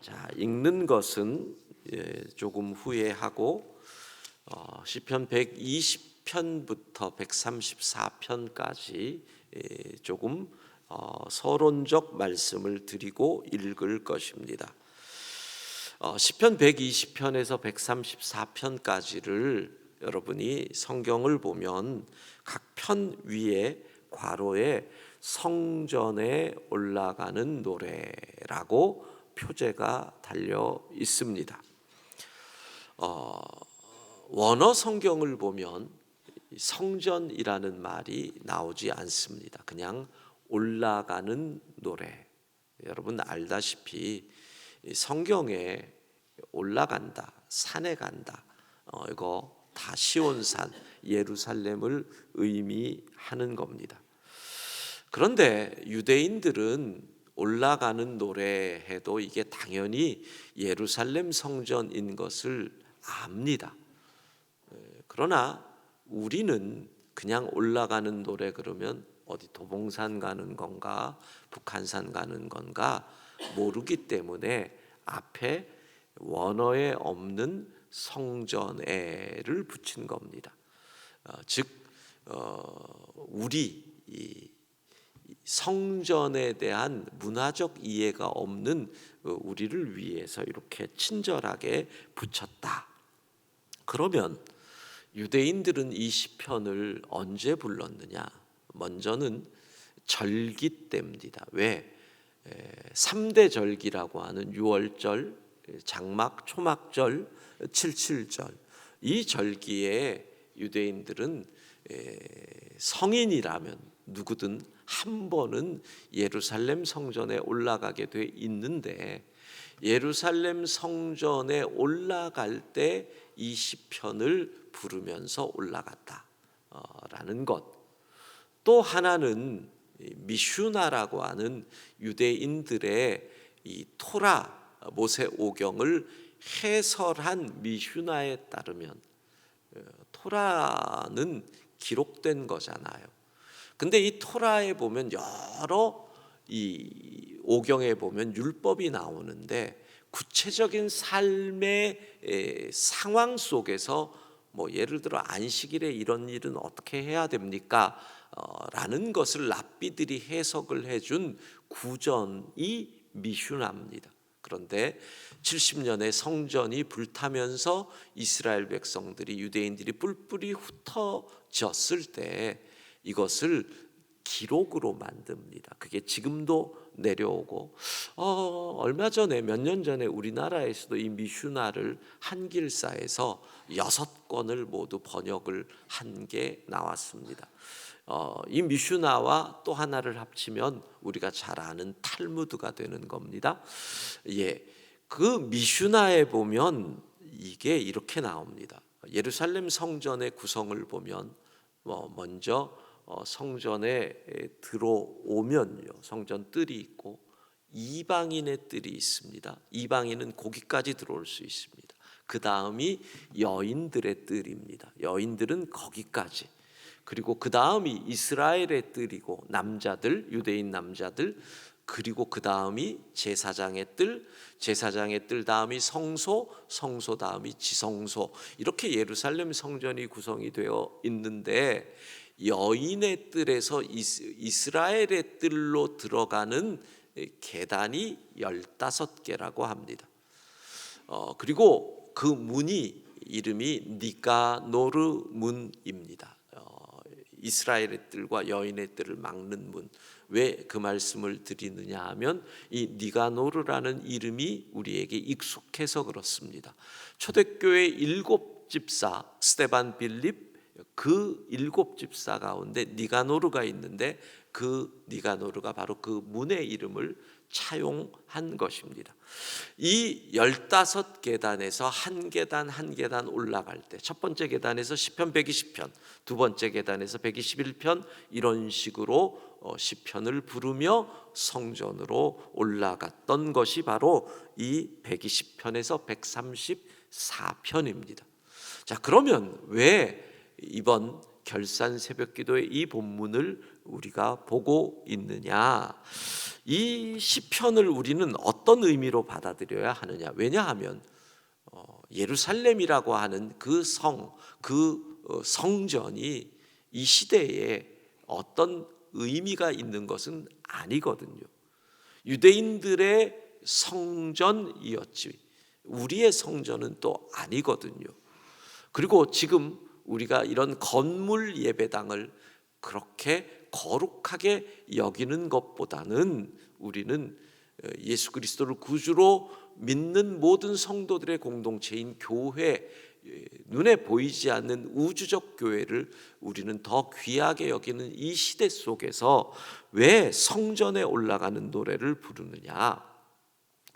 자, 읽는 것은 조금 후에 하고 시편 120편부터 134편까지 조금 서론적 말씀을 드리고 읽을 것입니다. 시편 120편에서 134편까지를 여러분이 성경을 보면 각 편 위에 괄호에 성전에 올라가는 노래라고 표제가 달려 있습니다. 원어 성경을 보면 성전이라는 말이 나오지 않습니다. 그냥 올라가는 노래. 여러분 알다시피 성경에 올라간다, 산에 간다, 이거 다 시온산, 예루살렘을 의미하는 겁니다. 그런데 유대인들은 올라가는 노래 해도 이게 당연히 예루살렘 성전인 것을 압니다. 그러나 우리는 그냥 올라가는 노래 그러면 어디 도봉산 가는 건가, 북한산 가는 건가 모르기 때문에 앞에 원어에 없는 성전에를 붙인 겁니다. 즉 우리 성전에 대한 문화적 이해가 없는 우리를 위해서 이렇게 친절하게 붙였다. 그러면 유대인들은 이 시편을 언제 불렀느냐? 먼저는 절기 때입니다. 왜? 3대 절기라고 하는 유월절, 장막, 초막절, 칠칠절, 이 절기에 유대인들은 성인이라면 누구든 한 번은 예루살렘 성전에 올라가게 돼 있는데, 예루살렘 성전에 올라갈 때 이 시편을 부르면서 올라갔다라는 것. 또 하나는 미슈나라고 하는 유대인들의 이 토라 모세 오경을 해설한 미슈나에 따르면 토라는 기록된 거잖아요. 근데 이 토라에 보면 여러 이 오경에 보면 율법이 나오는데 구체적인 삶의 상황 속에서 뭐 예를 들어 안식일에 이런 일은 어떻게 해야 됩니까? 라는 것을 랍비들이 해석을 해준 구전이 미슈나입니다. 그런데 70년에 성전이 불타면서 이스라엘 백성들이, 유대인들이 뿔뿔이 흩어졌을 때 이것을 기록으로 만듭니다. 그게 지금도 내려오고 얼마 전에 몇 년 전에 우리나라에서도 이 미슈나를 한길사에서 6권을 모두 번역을 한 게 나왔습니다. 이 미슈나와 또 하나를 합치면 우리가 잘 아는 탈무드가 되는 겁니다. 그 미슈나에 보면 이게 이렇게 나옵니다. 예루살렘 성전의 구성을 보면 먼저 성전에 들어오면요, 성전 뜰이 있고 이방인의 뜰이 있습니다. 이방인은 거기까지 들어올 수 있습니다. 그 다음이 여인들의 뜰입니다. 여인들은 거기까지. 그리고 그 다음이 이스라엘의 뜰이고 남자들, 유대인 남자들, 그리고 그 다음이 제사장의 뜰, 제사장의 뜰 다음이 성소, 성소 다음이 지성소, 이렇게 예루살렘 성전이 구성이 되어 있는데 여인의 뜰에서 이스라엘의 뜰로 들어가는 계단이 15개라고 합니다. 그리고 그 문이 이름이 니가노르 문입니다. 이스라엘의 뜰과 여인의 뜰을 막는 문. 왜 그 말씀을 드리느냐 하면 이 니가노르라는 이름이 우리에게 익숙해서 그렇습니다. 초대교회 7집사 스데반 빌립, 그 7집사 가운데 니가노르가 있는데 그 니가노르가 바로 그 문의 이름을 차용한 것입니다. 이 15계단에서 한 계단 한 계단 올라갈 때 첫 번째 계단에서 시편 120편, 두 번째 계단에서 121편, 이런 식으로 시편을 부르며 성전으로 올라갔던 것이 바로 이 120편에서 134편입니다. 자, 그러면 왜 이번 결산 새벽기도의 이 본문을 우리가 보고 있느냐? 이 시편을 우리는 어떤 의미로 받아들여야 하느냐? 왜냐하면 예루살렘이라고 하는 그 성전이 이 시대에 어떤 의미가 있는 것은 아니거든요. 유대인들의 성전이었지 우리의 성전은 또 아니거든요. 그리고 지금 우리가 이런 건물 예배당을 그렇게 거룩하게 여기는 것보다는 우리는 예수 그리스도를 구주로 믿는 모든 성도들의 공동체인 교회, 눈에 보이지 않는 우주적 교회를 우리는 더 귀하게 여기는 이 시대 속에서 왜 성전에 올라가는 노래를 부르느냐?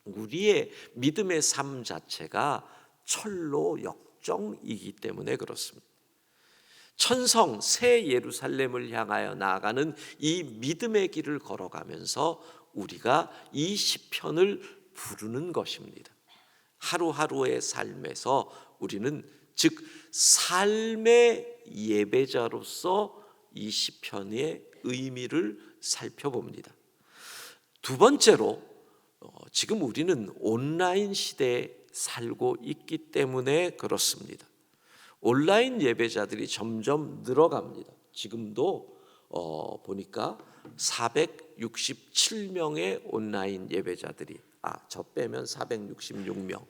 우리의 믿음의 삶 자체가 철로 역정이기 때문에 그렇습니다. 천성 새 예루살렘을 향하여 나아가는 이 믿음의 길을 걸어가면서 우리가 이 시편을 부르는 것입니다. 하루하루의 삶에서 우리는 즉 삶의 예배자로서 이 시편의 의미를 살펴봅니다. 두 번째로 지금 우리는 온라인 시대에 살고 있기 때문에 그렇습니다. 온라인 예배자들이 점점 늘어갑니다. 지금도 보니까 467명의 온라인 예배자들이 저 빼면 466명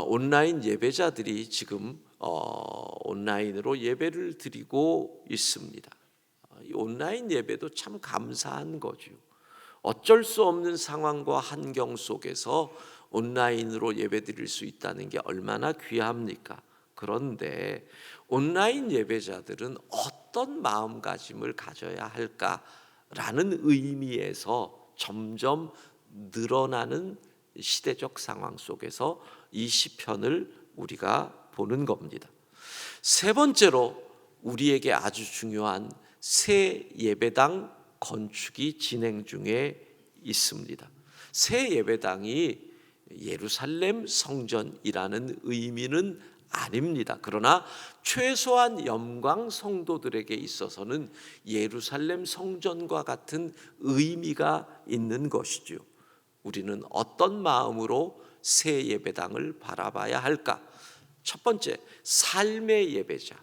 온라인 예배자들이 지금 온라인으로 예배를 드리고 있습니다. 이 온라인 예배도 참 감사한 거죠. 어쩔 수 없는 상황과 환경 속에서 온라인으로 예배드릴 수 있다는 게 얼마나 귀합니까? 그런데 온라인 예배자들은 어떤 마음가짐을 가져야 할까라는 의미에서 점점 늘어나는 시대적 상황 속에서 이 시편을 우리가 보는 겁니다. 세 번째로 우리에게 아주 중요한 새 예배당 건축이 진행 중에 있습니다. 새 예배당이 예루살렘 성전이라는 의미는 아닙니다. 그러나 최소한 영광 성도들에게 있어서는 예루살렘 성전과 같은 의미가 있는 것이죠. 우리는 어떤 마음으로 새 예배당을 바라봐야 할까? 첫 번째, 삶의 예배자,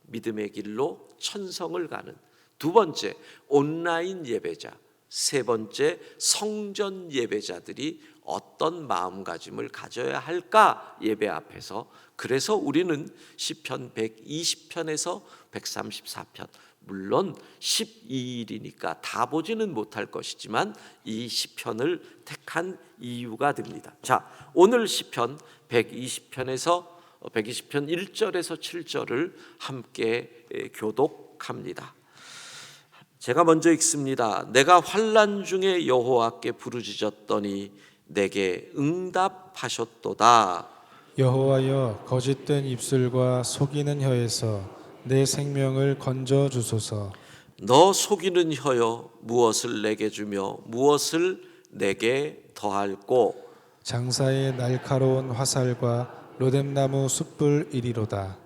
믿음의 길로 천성을 가는. 두 번째, 온라인 예배자. 세 번째, 성전 예배자들이 어떤 마음가짐을 가져야 할까? 예배 앞에서. 그래서 우리는 시편 120편에서 134편, 물론 12일이니까 다 보지는 못할 것이지만 이 시편을 택한 이유가 됩니다. 자, 오늘 시편 120편에서 120편 1절에서 7절을 함께 교독합니다. 제가 먼저 읽습니다. 내가 환난 중에 여호와께 부르짖었더니 내게 응답하셨도다. 여호와여, 거짓된 입술과 속이는 혀에서 내 생명을 건져 주소서. 너 속이는 혀여, 무엇을 내게 주며 무엇을 내게 더할꼬? 장사의 날카로운 화살과 로뎀나무 숯불 이리로다.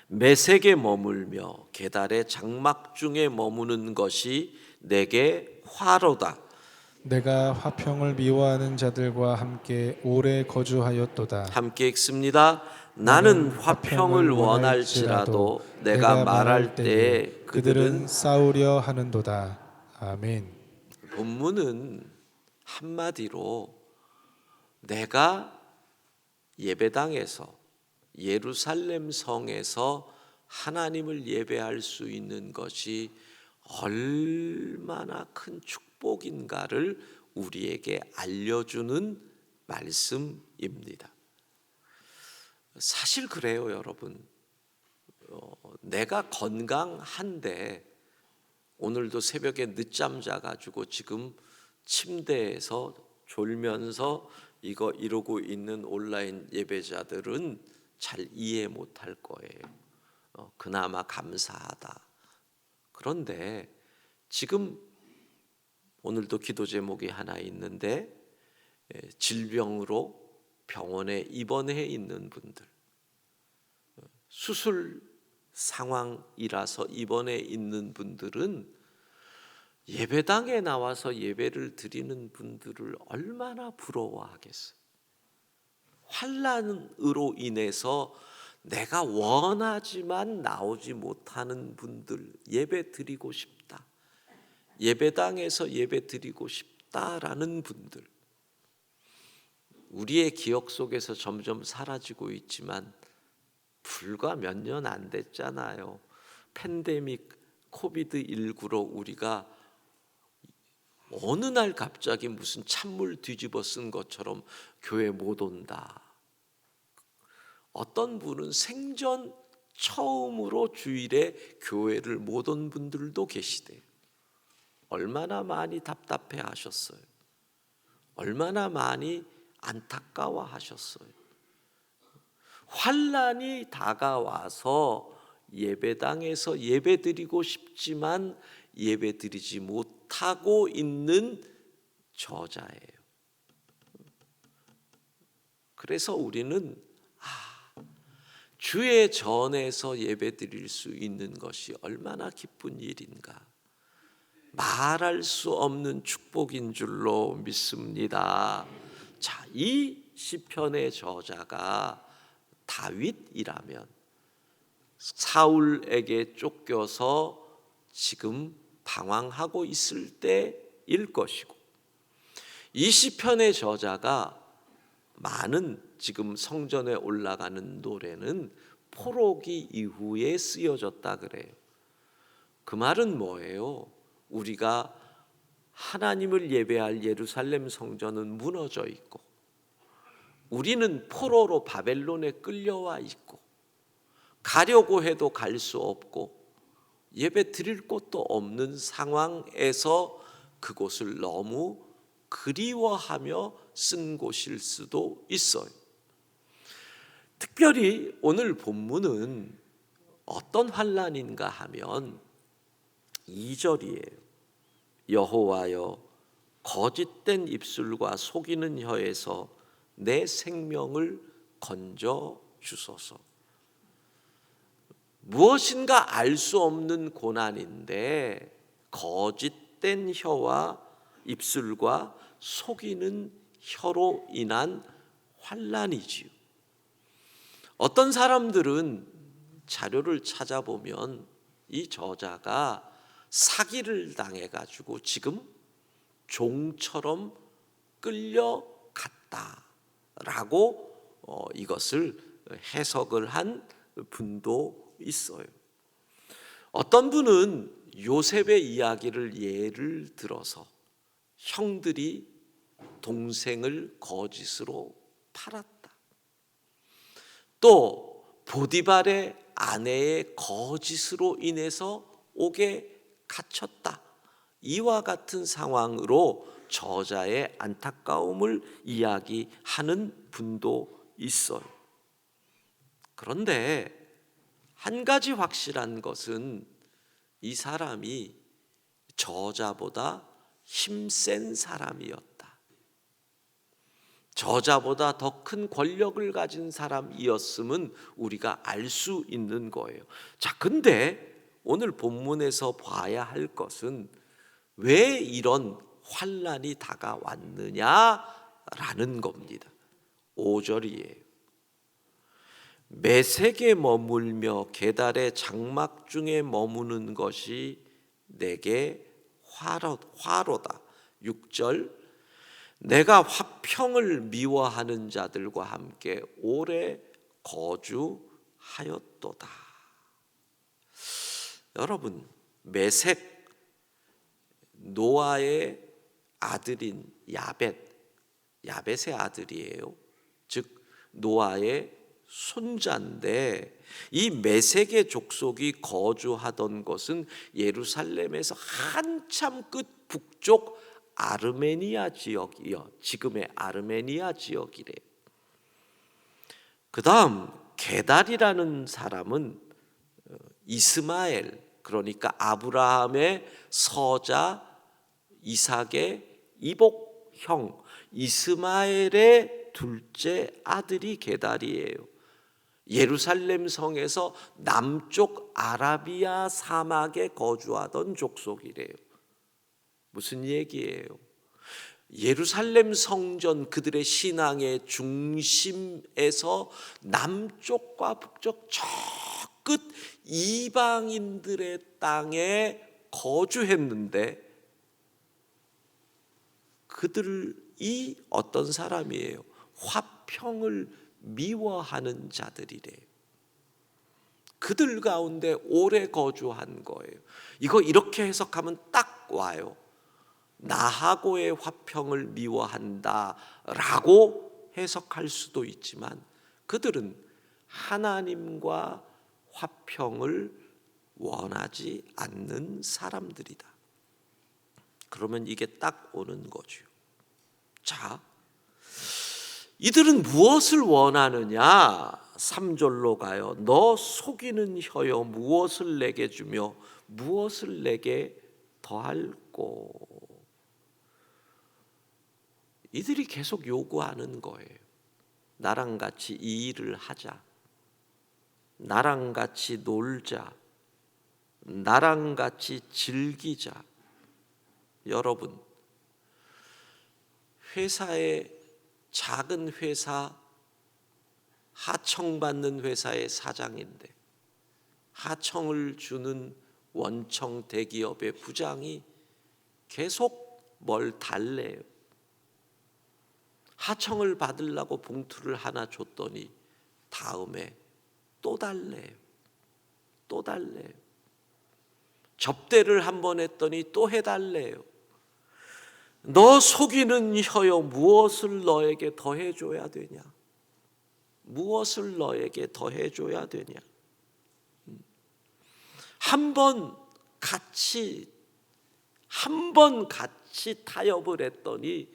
매색에 머물며 계달의 장막 중에 머무는 것이 내게 화로다. 내가 화평을 미워하는 자들과 함께 오래 거주하였도다. 함께 읽습니다. 나는 화평을 원할지라도 내가 말할 때에 그들은 싸우려 하는도다. 아멘. 본문은 한마디로 내가 예배당에서 예루살렘 성에서 하나님을 예배할 수 있는 것이 얼마나 큰 축복인가를 우리에게 알려주는 말씀입니다. 사실 그래요, 여러분. 내가 건강한데 오늘도 새벽에 늦잠 자가지고 지금 침대에서 졸면서 이거 이러고 있는 온라인 예배자들은 잘 이해 못할 거예요. 그나마 감사하다. 그런데 지금 오늘도 기도 제목이 하나 있는데 질병으로 병원에 입원해 있는 분들, 수술 상황이라서 입원해 있는 분들은 예배당에 나와서 예배를 드리는 분들을 얼마나 부러워하겠어요. 환난으로 인해서 내가 원하지만 나오지 못하는 분들, 예배 드리고 싶다, 예배당에서 예배 드리고 싶다라는 분들, 우리의 기억 속에서 점점 사라지고 있지만 불과 몇 년 안 됐잖아요. 팬데믹 코비드19로 우리가 어느 날 갑자기 무슨 찬물 뒤집어 쓴 것처럼 교회 못 온다. 어떤 분은 생전 처음으로 주일에 교회를 못 온 분들도 계시대요. 얼마나 많이 답답해 하셨어요. 얼마나 많이 안타까워 하셨어요. 환난이 다가와서 예배당에서 예배드리고 싶지만 예배드리지 못하고 있는 저자예요. 그래서 우리는 주의 전에서 예배드릴 수 있는 것이 얼마나 기쁜 일인가, 말할 수 없는 축복인 줄로 믿습니다. 자, 이 시편의 저자가 다윗이라면 사울에게 쫓겨서 지금 방황하고 있을 때일 것이고, 이 시편의 저자가 많은 지금 성전에 올라가는 노래는 포로기 이후에 쓰여졌다 그래요. 그 말은 뭐예요? 우리가 하나님을 예배할 예루살렘 성전은 무너져 있고, 우리는 포로로 바벨론에 끌려와 있고, 가려고 해도 갈 수 없고 예배 드릴 곳도 없는 상황에서 그곳을 너무 그리워하며 쓴 곳일 수도 있어요. 특별히 오늘 본문은 어떤 환난인가 하면 2절이에요. 여호와여, 거짓된 입술과 속이는 혀에서 내 생명을 건져 주소서. 무엇인가 알 수 없는 고난인데 거짓된 혀와 입술과 속이는 혀로 인한 환난이지요. 어떤 사람들은 자료를 찾아보면 이 저자가 사기를 당해가지고 지금 종처럼 끌려갔다라고 이것을 해석을 한 분도 있어요. 어떤 분은 요셉의 이야기를 예를 들어서 형들이 동생을 거짓으로 팔았다, 또 보디발의 아내의 거짓으로 인해서 옥에 갇혔다, 이와 같은 상황으로 저자의 안타까움을 이야기하는 분도 있어요. 그런데 한 가지 확실한 것은 이 사람이 저자보다 힘센 사람이었다, 저자보다 더 큰 권력을 가진 사람이었음은 우리가 알 수 있는 거예요. 자, 근데 오늘 본문에서 봐야 할 것은 왜 이런 환난이 다가왔느냐라는 겁니다. 5절이에요. 매색에 머물며 계달의 장막 중에 머무는 것이 내게 화로다. 6절, 내가 화평을 미워하는 자들과 함께 오래 거주하였도다. 여러분, 매색, 노아의 아들인 야벳의 아들이에요. 즉 노아의 손자인데, 이 메색의 족속이 거주하던 것은 예루살렘에서 한참 끝 북쪽 아르메니아 지역이요, 지금의 아르메니아 지역이래요. 그 다음 게달이라는 사람은 이스마엘, 그러니까 아브라함의 서자 이삭의 이복형 이스마엘의 둘째 아들이 게달이에요. 예루살렘 성에서 남쪽 아라비아 사막에 거주하던 족속이래요. 무슨 얘기예요? 예루살렘 성전, 그들의 신앙의 중심에서 남쪽과 북쪽 저 끝 이방인들의 땅에 거주했는데, 그들이 어떤 사람이에요? 화평을 미워하는 자들이래요. 그들 가운데 오래 거주한 거예요. 이거 이렇게 해석하면 딱 와요. 나하고의 화평을 미워한다라고 해석할 수도 있지만, 그들은 하나님과 화평을 원하지 않는 사람들이다. 그러면 이게 딱 오는 거죠. 자, 이들은 무엇을 원하느냐? 3절로 가요. 너 속이는 혀여 무엇을 내게 주며 무엇을 내게 더할꼬. 이들이 계속 요구하는 거예요. 나랑 같이 이 일을 하자. 나랑 같이 놀자. 나랑 같이 즐기자. 여러분, 회사에, 작은 회사, 하청받는 회사의 사장인데 하청을 주는 원청 대기업의 부장이 계속 뭘 달래요. 하청을 받으려고 봉투를 하나 줬더니 다음에 또 달래요. 또 달래요. 접대를 한 번 했더니 또 해달래요. 너 속이는 혀여 무엇을 너에게 더해줘야 되냐? 무엇을 너에게 더해줘야 되냐? 한 번 같이 타협을 했더니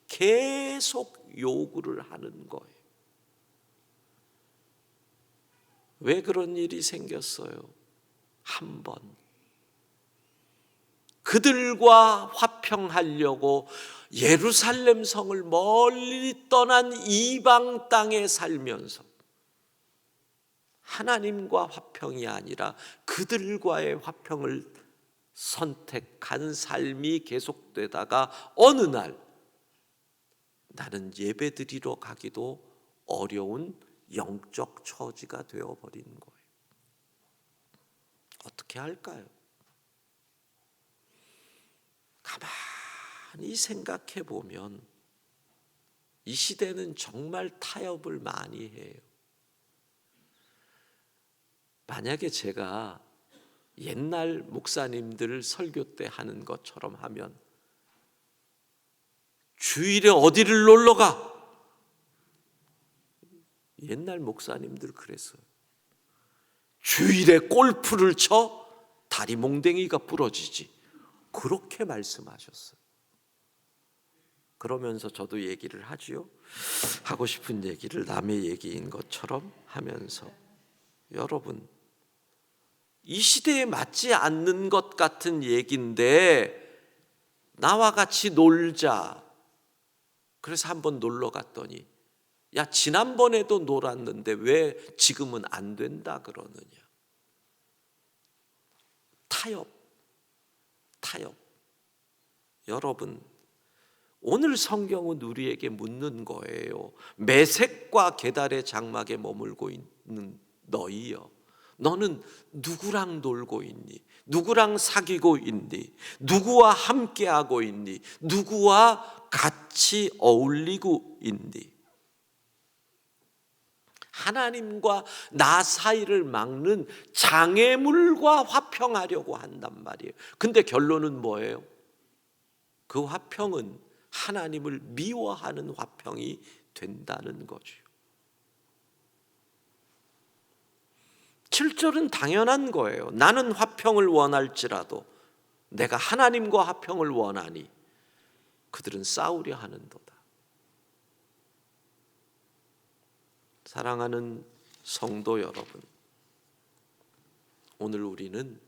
계속 요구를 하는 거예요. 왜 그런 일이 생겼어요? 한 번. 그들과 화평하려고 예루살렘 성을 멀리 떠난 이방 땅에 살면서 하나님과 화평이 아니라 그들과의 화평을 선택한 삶이 계속되다가 어느 날 나는 예배드리러 가기도 어려운 영적 처지가 되어버린 거예요. 어떻게 할까요? 가만히 생각해 보면 이 시대는 정말 타협을 많이 해요. 만약에 제가 옛날 목사님들 설교 때 하는 것처럼 하면, 주일에 어디를 놀러 가? 옛날 목사님들 그랬어요. 주일에 골프를 쳐? 다리 몽댕이가 부러지지. 그렇게 말씀하셨어요. 그러면서 저도 얘기를 하지요. 하고 싶은 얘기를 남의 얘기인 것처럼 하면서, 여러분, 이 시대에 맞지 않는 것 같은 얘기인데 나와 같이 놀자. 그래서 한번 놀러 갔더니, 야, 지난번에도 놀았는데 왜 지금은 안 된다 그러느냐? 타협. 여러분, 오늘 성경은 우리에게 묻는 거예요. 메색과 게달의 장막에 머물고 있는 너희여, 너는 누구랑 놀고 있니? 누구랑 사귀고 있니? 누구와 함께하고 있니? 누구와 같이 어울리고 있니? 하나님과 나 사이를 막는 장애물과 화평하려고 한단 말이에요. 근데 결론은 뭐예요? 그 화평은 하나님을 미워하는 화평이 된다는 거죠. 7절은 당연한 거예요. 나는 화평을 원할지라도 내가 하나님과 화평을 원하니 그들은 싸우려 하는도다. 사랑하는 성도 여러분, 오늘 우리는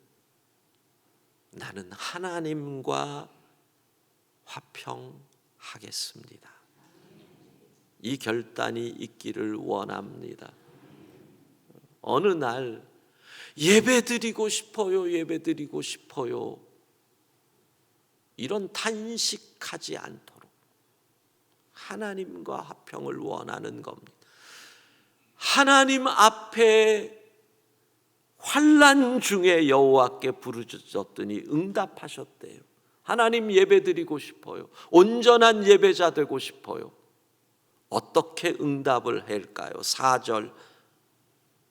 나는 하나님과 화평하겠습니다. 이 결단이 있기를 원합니다. 어느 날 예배드리고 싶어요. 이런 단식하지 않도록 하나님과 화평을 원하는 겁니다. 하나님 앞에 환난 중에 여호와께 부르짖었더니 응답하셨대요. 하나님 예배드리고 싶어요. 온전한 예배자 되고 싶어요. 어떻게 응답을 할까요? 4절,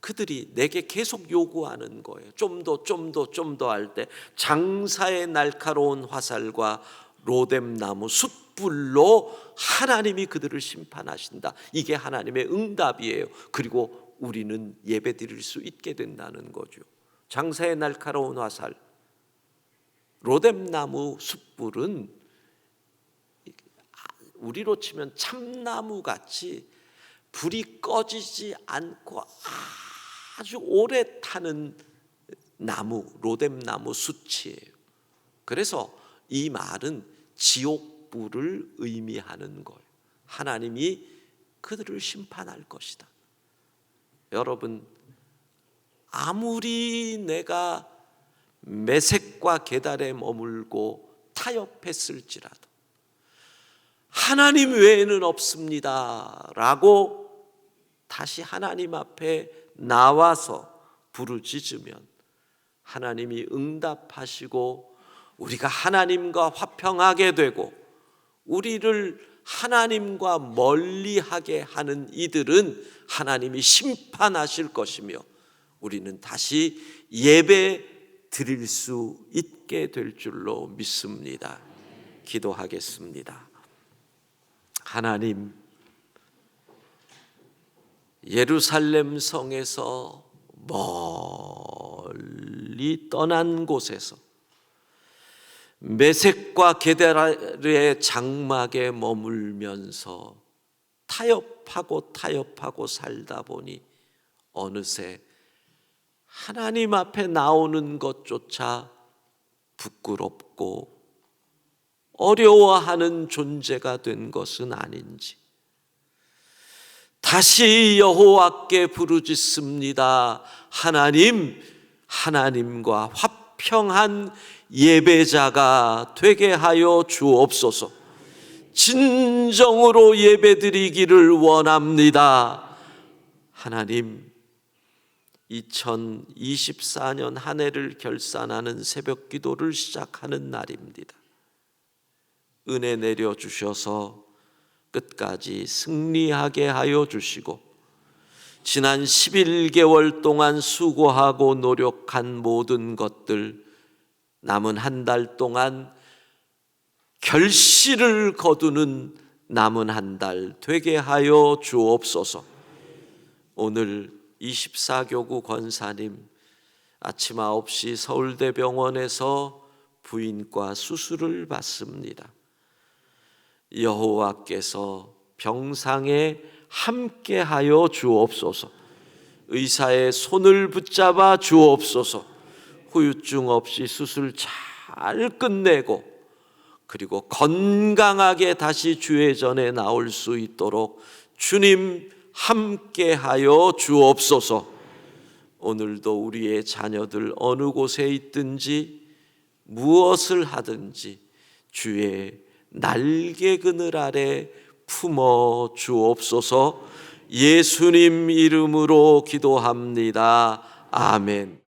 그들이 내게 계속 요구하는 거예요. 좀 더 할 때 장사의 날카로운 화살과 로뎀나무 숯불로 하나님이 그들을 심판하신다. 이게 하나님의 응답이에요. 그리고 우리는 예배드릴 수 있게 된다는 거죠. 장사의 날카로운 화살, 로뎀나무 숯불은 우리로 치면 참나무 같이 불이 꺼지지 않고 아주 오래 타는 나무, 로뎀나무 숯이에요. 그래서 이 말은 지옥불을 의미하는 거예요. 하나님이 그들을 심판할 것이다. 여러분, 아무리 내가 메섹과 게달에 머물고 타협했을지라도 하나님 외에는 없습니다 라고 다시 하나님 앞에 나와서 부르짖으면 하나님이 응답하시고 우리가 하나님과 화평하게 되고 우리를 하나님과 멀리하게 하는 이들은 하나님이 심판하실 것이며 우리는 다시 예배 드릴 수 있게 될 줄로 믿습니다. 기도하겠습니다. 하나님, 예루살렘 성에서 멀리 떠난 곳에서 메섹과 게달의 장막에 머물면서 타협하고 살다 보니 어느새 하나님 앞에 나오는 것조차 부끄럽고 어려워하는 존재가 된 것은 아닌지 다시 여호와께 부르짖습니다. 하나님, 하나님과 화평한 예배자가 되게 하여 주옵소서. 진정으로 예배드리기를 원합니다. 하나님, 2024년 한 해를 결산하는 새벽 기도를 시작하는 날입니다. 은혜 내려주셔서 끝까지 승리하게 하여 주시고 지난 11개월 동안 수고하고 노력한 모든 것들 남은 한 달 동안 결실을 거두는 남은 한 달 되게 하여 주옵소서. 오늘 24교구 권사님 아침 9시 서울대병원에서 부인과 수술을 받습니다. 여호와께서 병상에 함께하여 주옵소서. 의사의 손을 붙잡아 주옵소서. 후유증 없이 수술 잘 끝내고 그리고 건강하게 다시 주의 전에 나올 수 있도록 주님 함께하여 주옵소서. 오늘도 우리의 자녀들 어느 곳에 있든지 무엇을 하든지 주의 날개 그늘 아래 품어 주옵소서. 예수님 이름으로 기도합니다. 아멘.